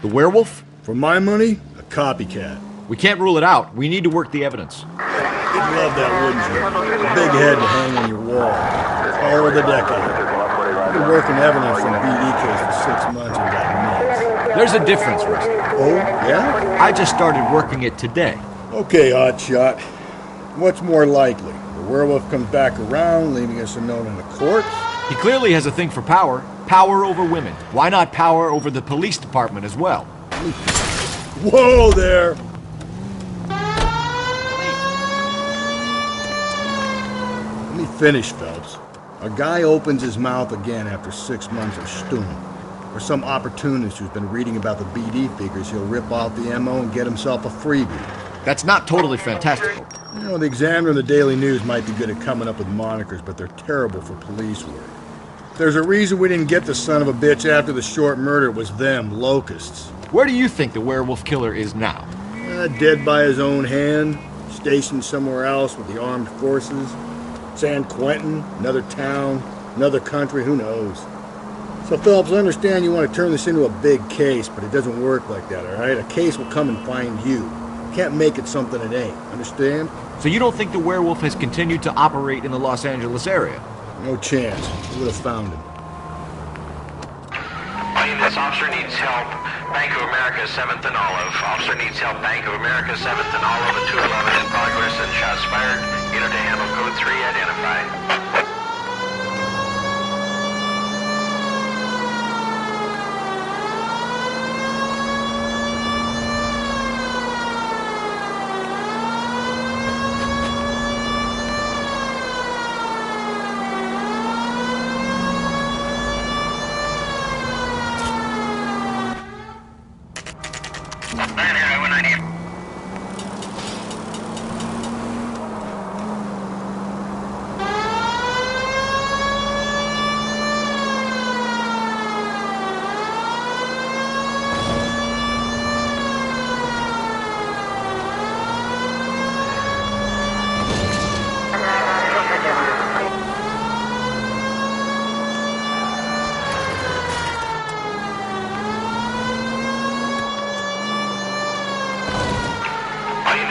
The werewolf? For my money, a copycat. We can't rule it out. We need to work the evidence. You'd love that, wouldn't you? A big head to hang on your wall. All over the decade. I've been working evidence from BD case for 6 months and got nuts. There's a difference, Rusty. Oh, yeah? I just started working it today. Okay, hotshot. What's more likely? The werewolf comes back around, leaving us a note in the corpse? He clearly has a thing for power. Power over women. Why not power over the police department as well? Whoa there! Let me finish, Phelps. A guy opens his mouth again after 6 months of stewing. Or some opportunist who's been reading about the BD figures, he'll rip off the MO and get himself a freebie. That's not totally fantastical. You know, the Examiner and the Daily News might be good at coming up with monikers, but they're terrible for police work. There's a reason we didn't get the son of a bitch after the short murder. It was them, locusts. Where do you think the werewolf killer is now? Dead by his own hand, stationed somewhere else with the armed forces. San Quentin, another town, another country, who knows? So, Phillips, I understand you want to turn this into a big case, but it doesn't work like that, all right? A case will come and find you. You can't make it something it ain't, understand? So you don't think the werewolf has continued to operate in the Los Angeles area? No chance. We would have found him. This officer needs help. Bank of America, 7th and Olive. Officer needs help. Bank of America, 7th and Olive, at 211 in progress and shots fired. Unit to handle code 3 identified.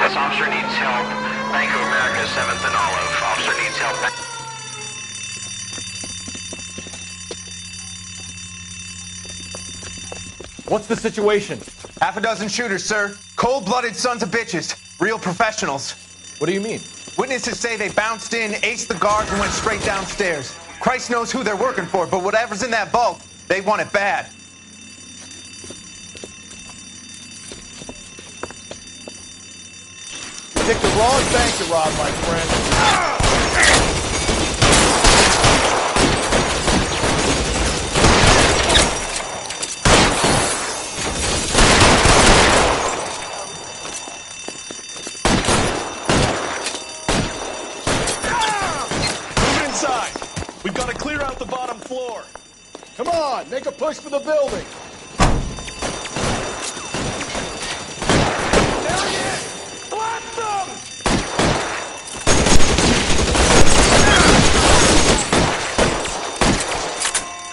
This officer needs help. Bank of America, 7th and Olive. Officer needs help. What's the situation? Half a dozen shooters, sir. Cold-blooded sons of bitches. Real professionals. What do you mean? Witnesses say they bounced in, aced the guards, and went straight downstairs. Christ knows who they're working for, but whatever's in that vault, they want it bad. You picked the wrong bank to rob, my friend. Move inside. We've got to clear out the bottom floor. Come on, make a push for the building. There he is! Blast them!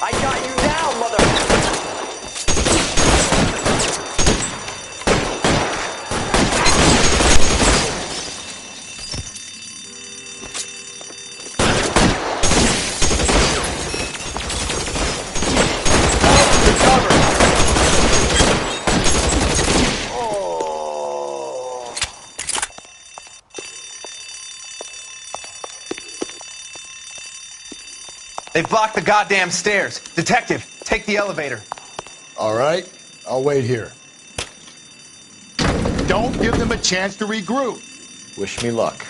I got you now, mother... They've blocked the goddamn stairs. Detective, take the elevator. All right, I'll wait here. Don't give them a chance to regroup. Wish me luck.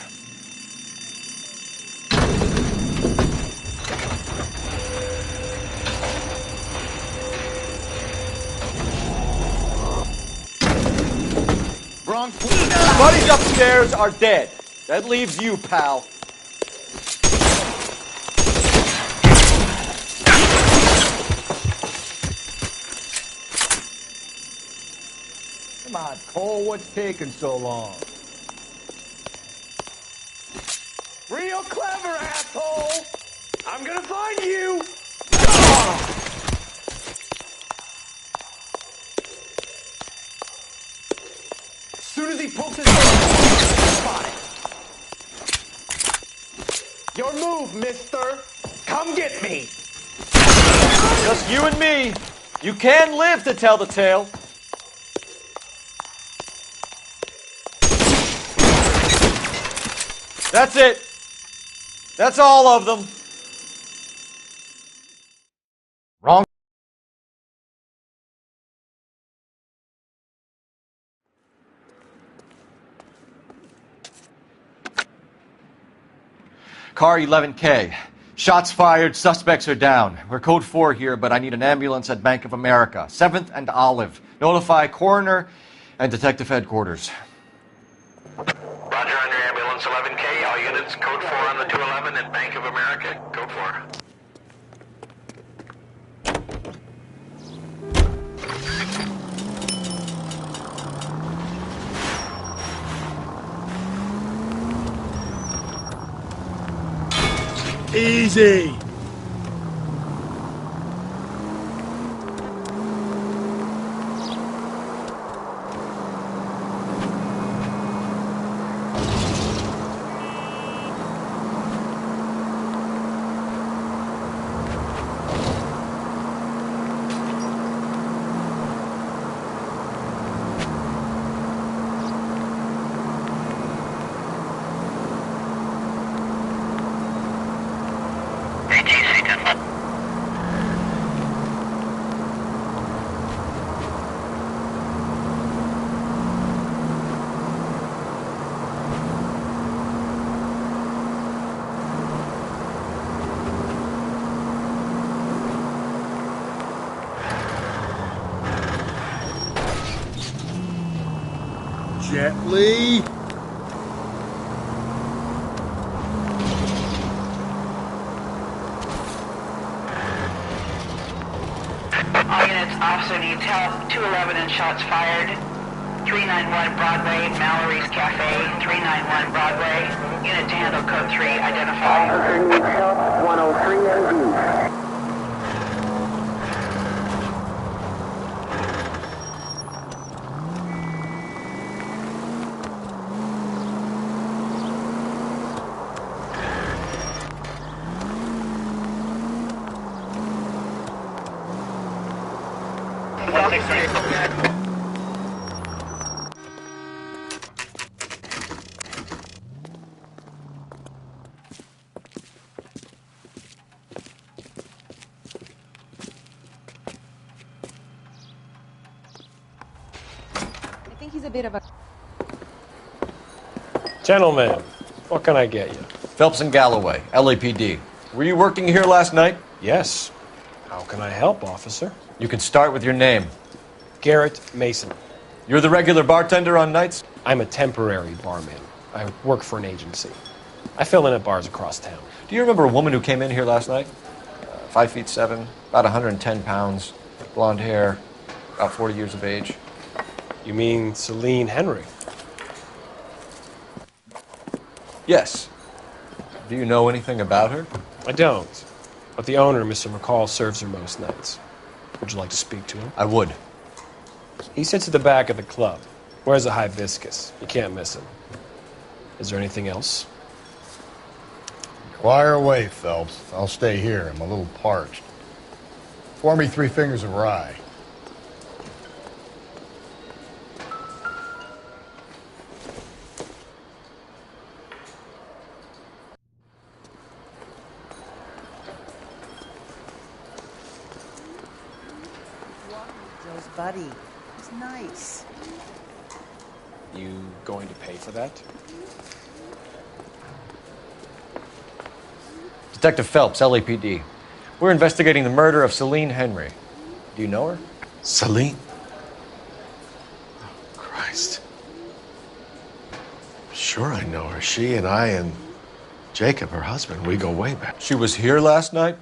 Buddies upstairs are dead. That leaves you, pal. Come on, Cole, what's taking so long? Real clever, asshole! I'm gonna find you! Your move, mister. Come get me. Just you and me. You can live to tell the tale. That's it. That's all of them. Wrong. Car 11K. Shots fired, suspects are down. We're code 4 here, but I need an ambulance at Bank of America. 7th and Olive. Notify coroner and detective headquarters. Roger on your ambulance 11K. All units, code 4 on the 211 at Bank of America. Code 4. Easy. Gently. All units, officer needs help. 211 and shots fired. 391 Broadway, Mallory's Cafe. 391 Broadway. Unit to handle code 3, identify. Officer needs help. 103 ND. I think he's a bit of a... Gentlemen, what can I get you? Phelps and Galloway, LAPD. Were you working here last night? Yes. How can I help, officer? You can start with your name. Garrett Mason. You're the regular bartender on nights? I'm a temporary barman. I work for an agency. I fill in at bars across town. Do you remember a woman who came in here last night? 5'7", about 110 pounds, blonde hair, about 40 years of age. You mean Celine Henry? Yes. Do you know anything about her? I don't. But the owner, Mr. McCall, serves her most nights. Would you like to speak to him? I would. He sits at the back of the club. Wears a hibiscus. You can't miss him. Is there anything else? Fire away, Phelps. I'll stay here. I'm a little parched. Pour me 3 fingers of rye. Joe's buddy. He's nice. You going to pay for that? Detective Phelps, LAPD. We're investigating the murder of Celine Henry. Do you know her? Celine? Oh, Christ. Sure I know her. She and I and Jacob, her husband, we go way back. She was here last night?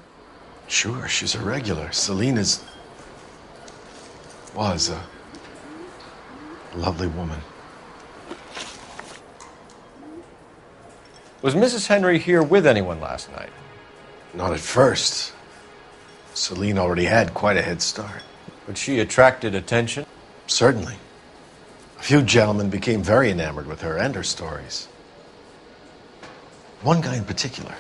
Sure, she's a regular. Celine was a lovely woman. Was Mrs. Henry here with anyone last night? Not at first. Celine already had quite a head start. But she attracted attention? Certainly. A few gentlemen became very enamored with her and her stories. One guy in particular.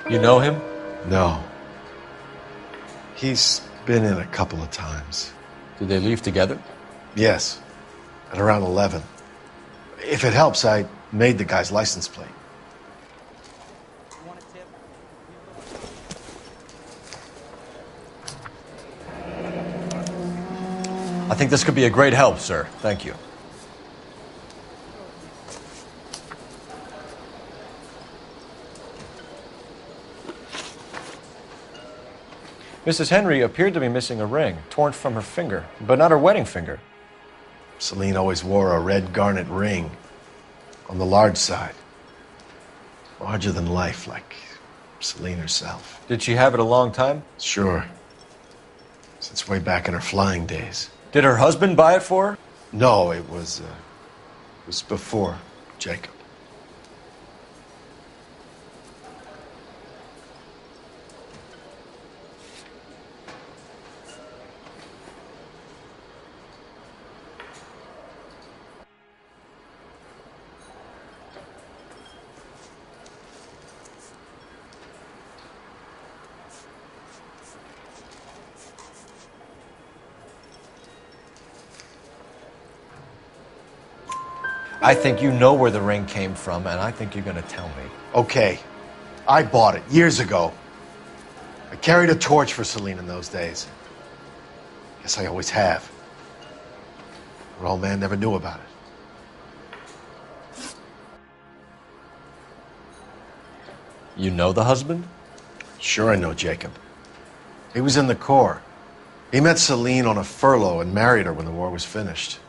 You know him? No. He's been in a couple of times. Did they leave together? Yes, at around 11. If it helps, I made the guy's license plate. I think this could be a great help, sir. Thank you. Mrs. Henry appeared to be missing a ring, torn from her finger, but not her wedding finger. Celine always wore a red garnet ring on the large side. Larger than life, like Celine herself. Did she have it a long time? Sure. Since way back in her flying days. Did her husband buy it for her? No, it was before Jacob. I think you know where the ring came from, and I think you're going to tell me. Okay. I bought it years ago. I carried a torch for Celine in those days. Guess I always have. Her old man never knew about it. You know the husband? Sure I know Jacob. He was in the Corps. He met Celine on a furlough and married her when the war was finished.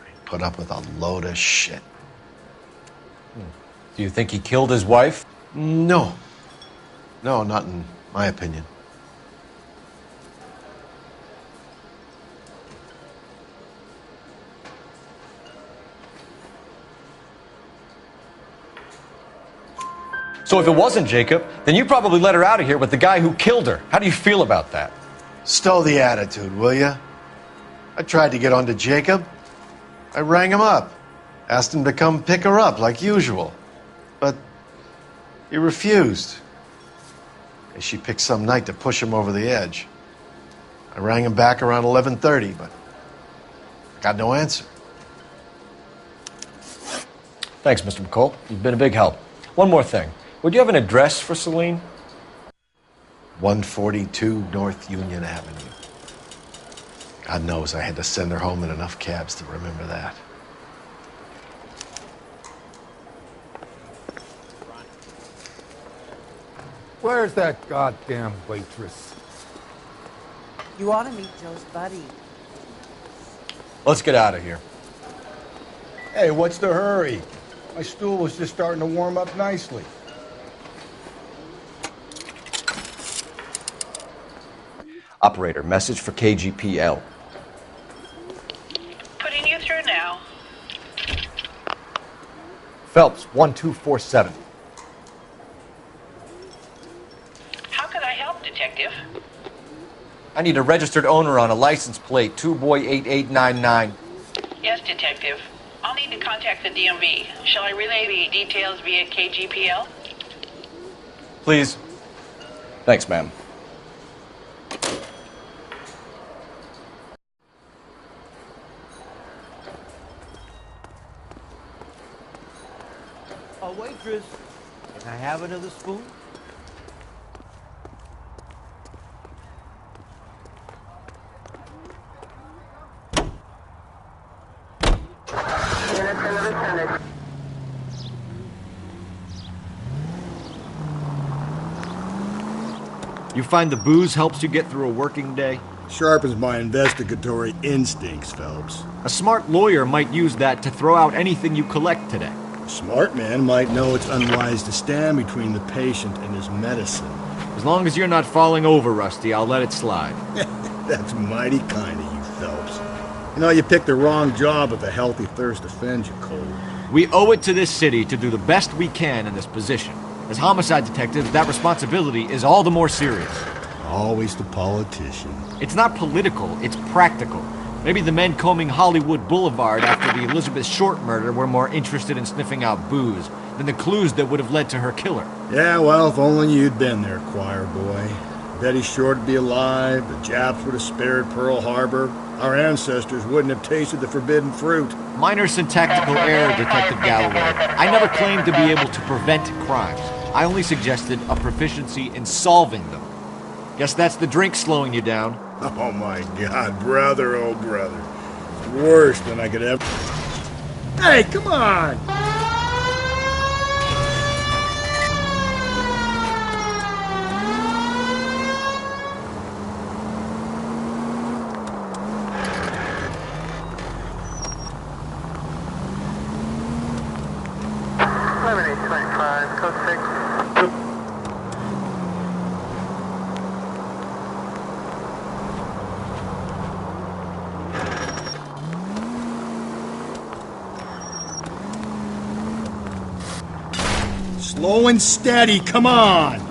He put up with a load of shit. Do you think he killed his wife? No. No, not in my opinion. So if it wasn't Jacob, then you probably let her out of here with the guy who killed her. How do you feel about that? Stow the attitude, will ya? I tried to get on to Jacob. I rang him up. Asked him to come pick her up like usual. But he refused. And she picked some night to push him over the edge. I rang him back around 11:30, but I got no answer. Thanks, Mr. McCole. You've been a big help. One more thing. Would you have an address for Celine? 142 North Union Avenue. God knows I had to send her home in enough cabs to remember that. Where's that goddamn waitress? You ought to meet Joe's buddy. Let's get out of here. Hey, what's the hurry? My stool was just starting to warm up nicely. Operator, message for KGPL. Putting you through now. Phelps, 1247. How could I help, Detective? I need a registered owner on a license plate, 2boy8899. Yes, Detective. I'll need to contact the DMV. Shall I relay the details via KGPL? Please. Thanks, ma'am. A waitress, can I have another spoon? You find the booze helps you get through a working day? Sharpens my investigatory instincts, Phelps. A smart lawyer might use that to throw out anything you collect today. A smart man might know it's unwise to stand between the patient and his medicine. As long as you're not falling over, Rusty, I'll let it slide. That's mighty kind of you, Phelps. You know, you picked the wrong job if a healthy thirst offends you, Cole. We owe it to this city to do the best we can in this position. As homicide detectives, that responsibility is all the more serious. Always the politician. It's not political, it's practical. Maybe the men combing Hollywood Boulevard after the Elizabeth Short murder were more interested in sniffing out booze than the clues that would have led to her killer. Yeah, well, if only you'd been there, choir boy. Bet he's sure to be alive. The Japs would have spared Pearl Harbor. Our ancestors wouldn't have tasted the forbidden fruit. Minor syntactical error, Detective Galloway. I never claimed to be able to prevent crimes. I only suggested a proficiency in solving them. Guess that's the drink slowing you down. Oh my God, brother, oh brother. Worse than I could ever... Hey, come on! Slow and steady, come on!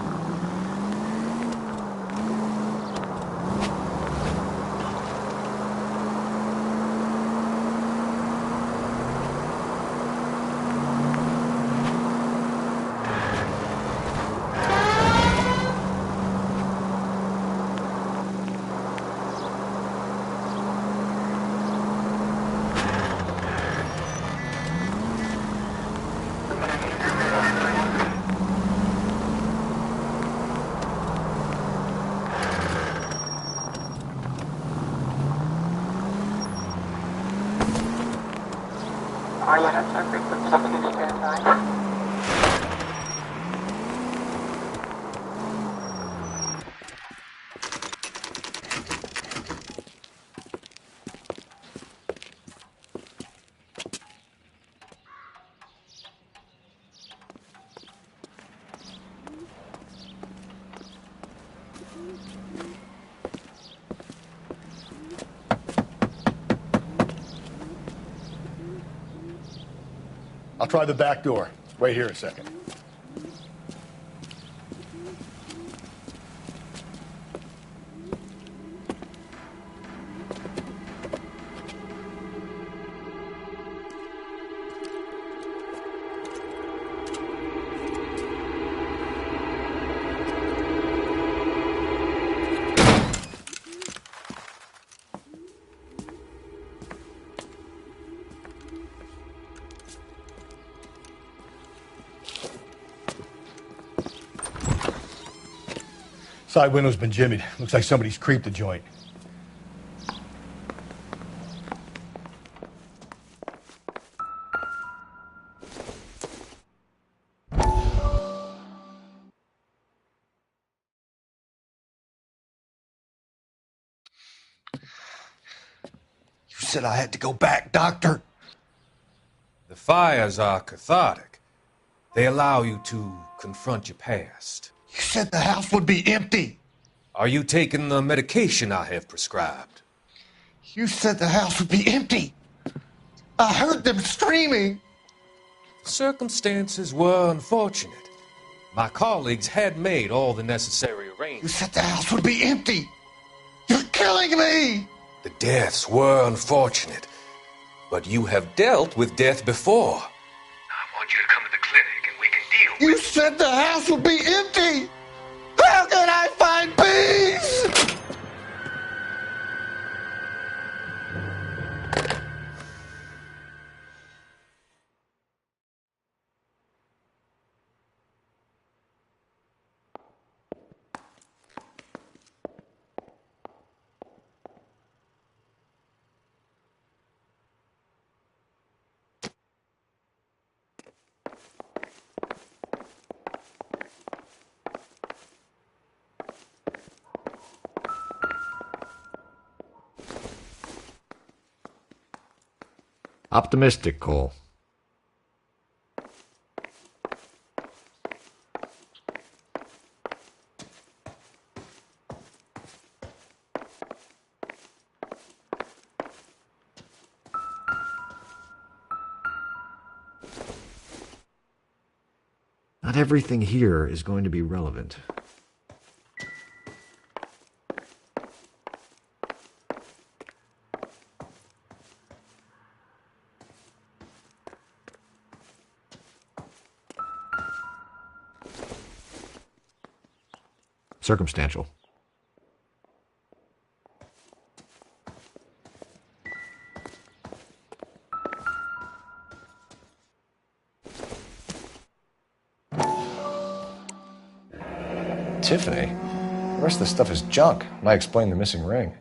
I'll try the back door. Wait here a second. Side window's been jimmied. Looks like somebody's creeped the joint. You said I had to go back, Doctor. The fires are cathartic. They allow you to confront your past. You said the house would be empty. Are you taking the medication I have prescribed? You said the house would be empty. I heard them screaming. The circumstances were unfortunate. My colleagues had made all the necessary arrangements. You said the house would be empty. You're killing me. The deaths were unfortunate, but you have dealt with death before. I want you to come to the clinic and we can deal with it. You said the house would be empty. How can I find peace? Optimistic, Cole. Not everything here is going to be relevant. circumstantial. Tiffany? The rest of the stuff is junk. Might explain the missing ring.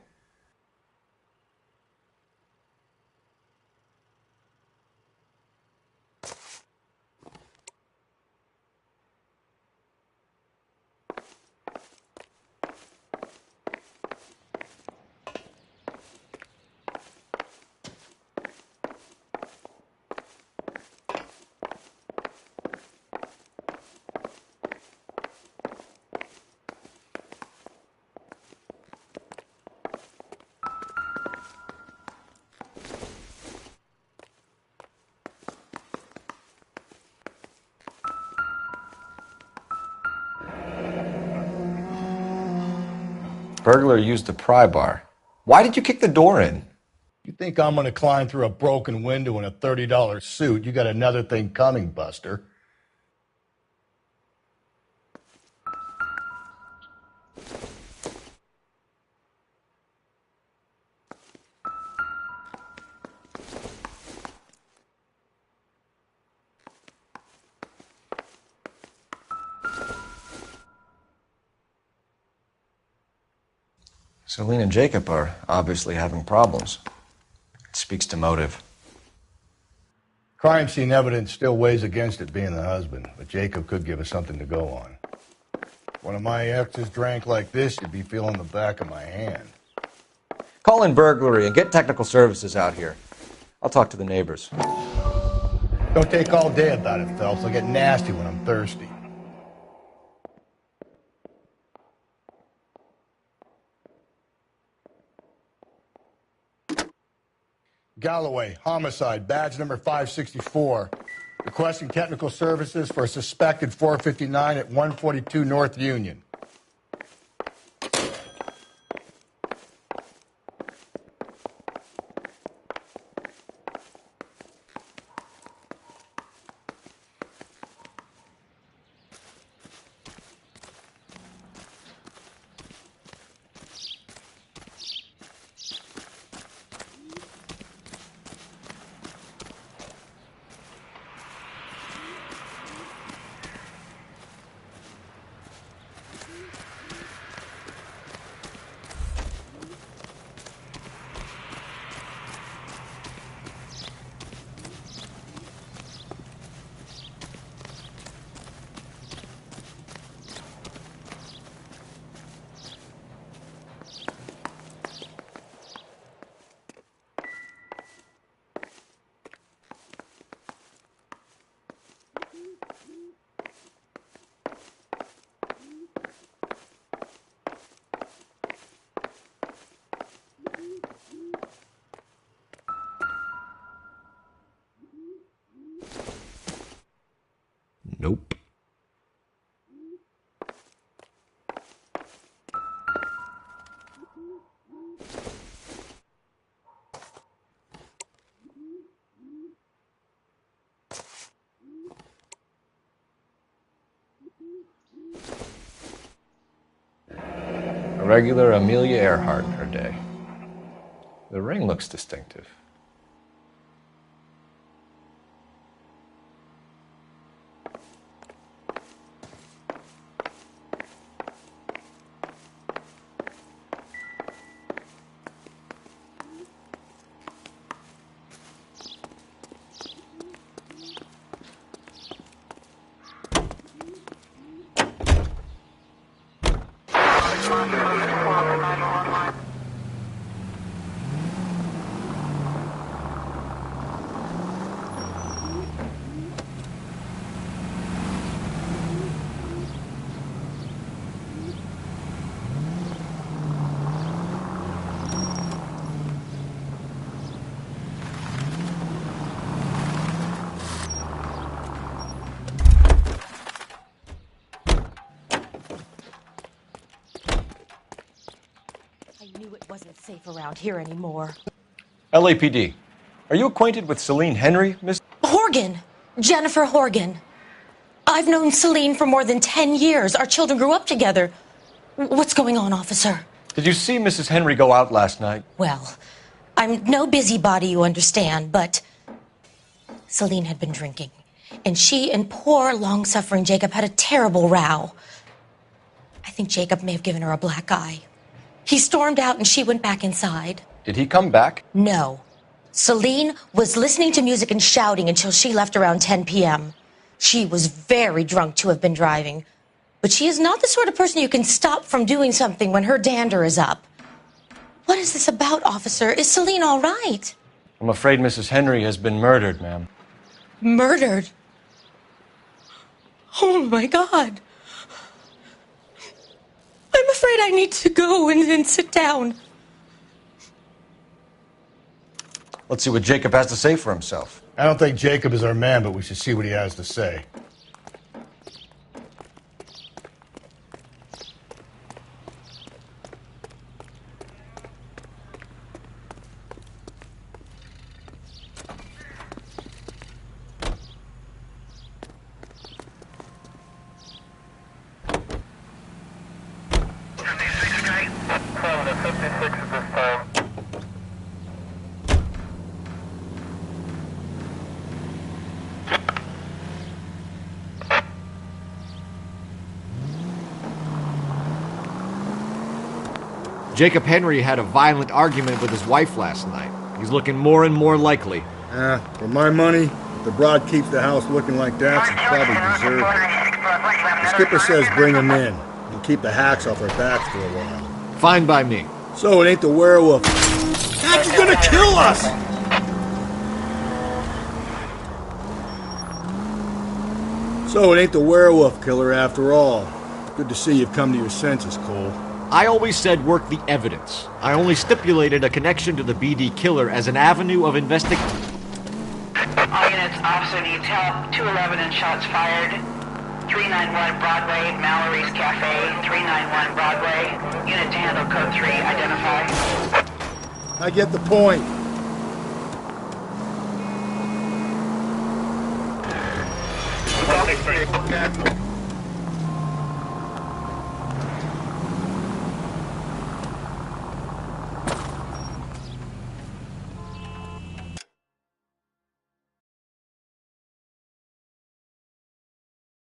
Burglar used the pry bar. Why did you kick the door in? You think I'm going to climb through a broken window in a $30 suit? You got another thing coming, Buster. Celine and Jacob are obviously having problems. It speaks to motive. Crime scene evidence still weighs against it being the husband, but Jacob could give us something to go on. If one of my exes drank like this, you'd be feeling the back of my hand. Call in burglary and get technical services out here. I'll talk to the neighbors. Don't take all day about it, Phelps. I'll get nasty when I'm thirsty. Galloway, homicide, badge number 564. Requesting technical services for a suspected 459 at 142 North Union. Nope. A regular Amelia Earhart in her day. The ring looks distinctive. I knew it wasn't safe around here anymore. LAPD. Are you acquainted with Celine Henry, Miss? Horgan! Jennifer Horgan. I've known Celine for more than 10 years. Our children grew up together. What's going on, officer? Did you see Mrs. Henry go out last night? Well, I'm no busybody, you understand, but Celine had been drinking, and she and poor, long-suffering Jacob had a terrible row. I think Jacob may have given her a black eye. He stormed out, and she went back inside. Did he come back? No. Celine was listening to music and shouting until she left around 10 p.m. She was very drunk to have been driving, but she is not the sort of person you can stop from doing something when her dander is up. What is this about, officer? Is Celine all right? I'm afraid Mrs. Henry has been murdered, ma'am. Murdered? Oh, my God. I'm afraid I need to go and sit down. Let's see what Jacob has to say for himself. I don't think Jacob is our man, but we should see what he has to say. Jacob Henry had a violent argument with his wife last night. He's looking more and more likely. For my money, if the broad keeps the house looking like that, she probably deserves it. The skipper says bring him in and keep the hacks off our backs for a while. Fine by me. So it ain't the werewolf. God, you're gonna kill us! So it ain't the werewolf killer after all. Good to see you've come to your senses, Cole. I always said work the evidence. I only stipulated a connection to the BD killer as an avenue of investigation. All units, officer needs help. 211 and shots fired. 391 Broadway, Mallory's Cafe. 391 Broadway. Unit to handle code 3, identify. I get the point. Well,